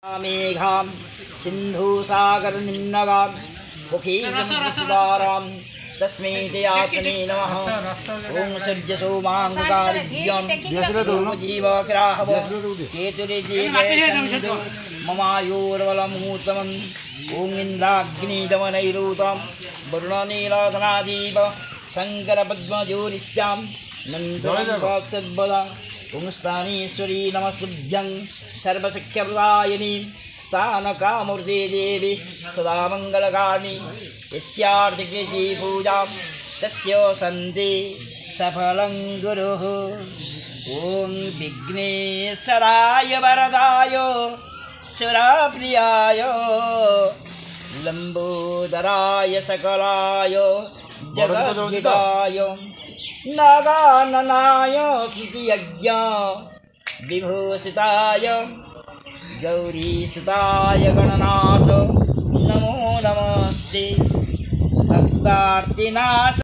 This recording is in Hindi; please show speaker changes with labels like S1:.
S1: मेघां सिन्धुसागरनिम्नगां मुखीजमुदारां तस्मै दयात्मने नमः। ॐ सूर्यसोमाङ्गार्घ्यं जीवग्राहव केतुर्जीवेशन्दो ममायोर्बलमुत्तमम्। ॐ इन्द्राग्निदमनैरुतं वरुणनीलाधनादीव शङ्करपद्मजोनिस्यां नन्दोऽसद्बला। ॐ स्थानेश्वरी नमस्तुभ्यं सर्वशक्यप्रदायिनी स्थानकामूर्ते देवी सदा मङ्गलकारिणी। यस्यार्थिकृषि पूजां तस्य सन्ति सफलं गुरुः। ॐ विघ्नेश्वराय वरदाय सुरप्रियाय लम्बोदराय सकलाय जगद्विदाय नागाननाय स्तुतियज्ञ विभूषिताय गौरीसुताय गणनाथ नमो नमस्ते। भक्तार्तिनाश